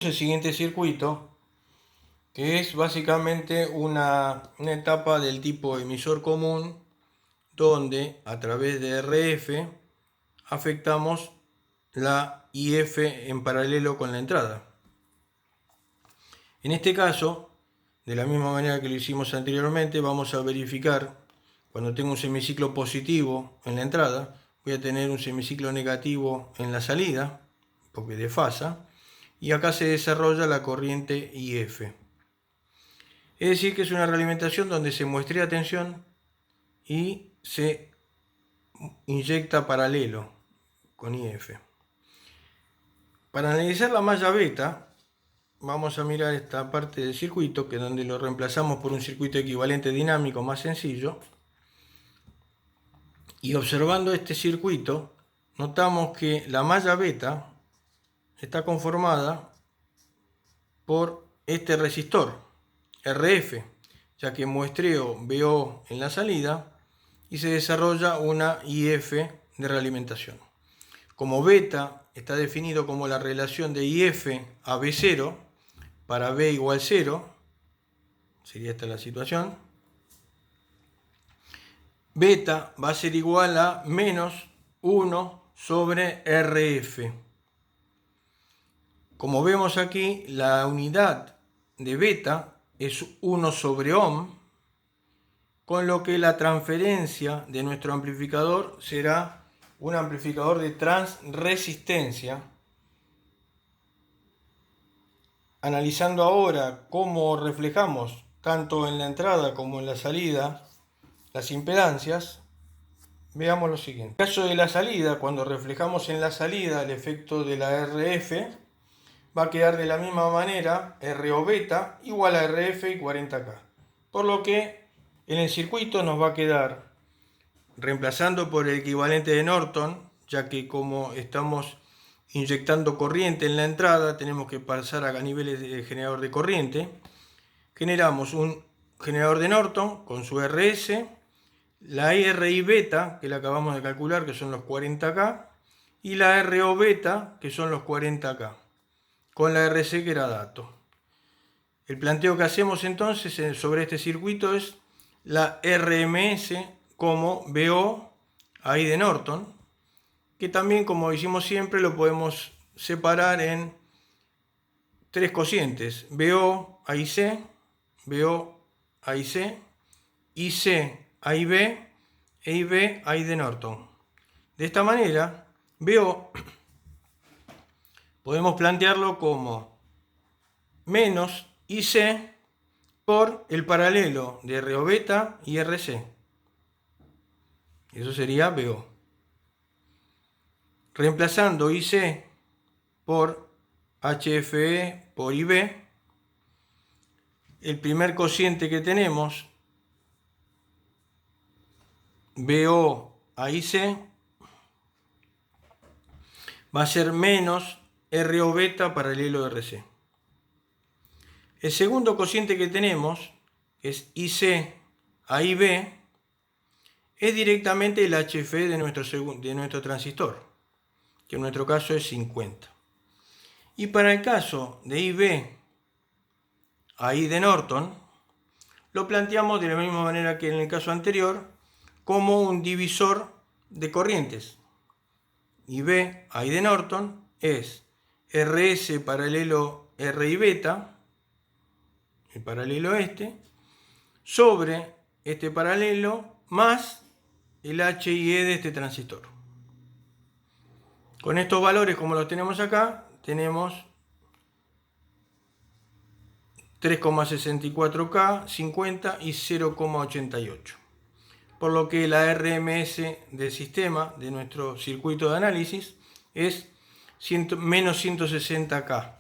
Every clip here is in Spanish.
El siguiente circuito, que es básicamente una etapa del tipo emisor común, donde a través de RF afectamos la IF en paralelo con la entrada. En este caso, de la misma manera que lo hicimos anteriormente, vamos a verificar cuando tengo un semiciclo positivo en la entrada, voy a tener un semiciclo negativo en la salida, porque desfasa, y acá se desarrolla la corriente IF. Es decir, que es una realimentación donde se muestrea tensión y se inyecta paralelo con IF. Para analizar la malla beta, vamos a mirar esta parte del circuito, que es donde lo reemplazamos por un circuito equivalente dinámico más sencillo. Y observando este circuito, notamos que la malla beta está conformada por este resistor, RF, ya que muestreo VO en la salida y se desarrolla una IF de realimentación. Como beta está definido como la relación de IF a B0 para B igual 0, sería esta la situación. Beta va a ser igual a menos 1 sobre RF. Como vemos aquí, la unidad de beta es 1 sobre ohm, con lo que la transferencia de nuestro amplificador será un amplificador de transresistencia. Analizando ahora cómo reflejamos tanto en la entrada como en la salida las impedancias, veamos lo siguiente. En el caso de la salida, cuando reflejamos en la salida el efecto de la RF, va a quedar de la misma manera RO beta igual a RF y 40K. Por lo que en el circuito nos va a quedar, reemplazando por el equivalente de Norton, ya que como estamos inyectando corriente en la entrada, tenemos que pasar a niveles de generador de corriente. Generamos un generador de Norton con su RS, la RI beta, que la acabamos de calcular, que son los 40K, y la RO beta, que son los 40K, con la RC, que era dato. El planteo que hacemos entonces sobre este circuito es la RMS como BO ahí de Norton, que también, como hicimos siempre, lo podemos separar en tres cocientes: BO a IC, BO a IC, IC a IB e IB a I de Norton. De esta manera, BO podemos plantearlo como menos IC por el paralelo de RO beta y RC. Eso sería BO. Reemplazando IC por HFE por IB, el primer cociente que tenemos, BO a IC, va a ser menos RO beta paralelo RC. El segundo cociente que tenemos, que es IC a IB, es directamente el HFE de nuestro transistor, que en nuestro caso es 50. Y para el caso de IB a I de Norton, lo planteamos de la misma manera que en el caso anterior, como un divisor de corrientes. IB a I de Norton es RS paralelo RI beta, el paralelo sobre este paralelo más el HIE de este transistor. Con estos valores, como los tenemos acá, tenemos 3,64K, 50 y 0,88. Por lo que la RMS del sistema, de nuestro circuito de análisis, es menos 160K.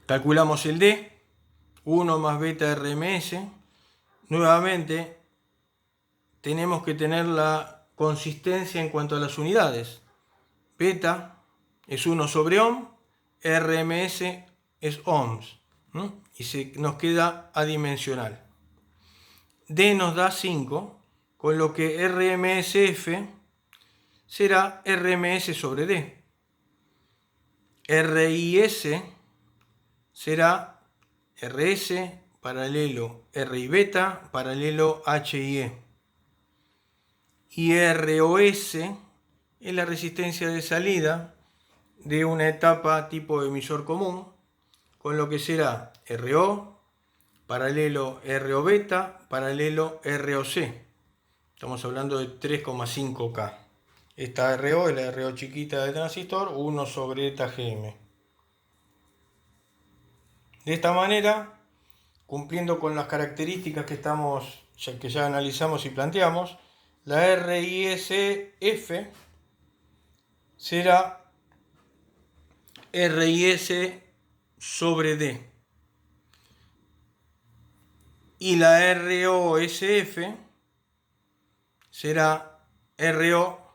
Calculamos el D, 1 más beta RMS. Nuevamente, tenemos que tener la consistencia en cuanto a las unidades. Beta es 1 sobre ohm, RMS es ohms, ¿no? Y nos queda adimensional. D nos da 5, con lo que RMSF será RMS sobre D. RIS será RS paralelo RI beta paralelo HIE. Y ROS es la resistencia de salida de una etapa tipo emisor común, con lo que será RO paralelo RO beta paralelo ROC. Estamos hablando de 3,5K. Esta RO es la RO chiquita del transistor, 1 sobre eta GM. De esta manera, cumpliendo con las características que ya analizamos y planteamos, la RISF será RIS sobre D. Y la ROSF será RO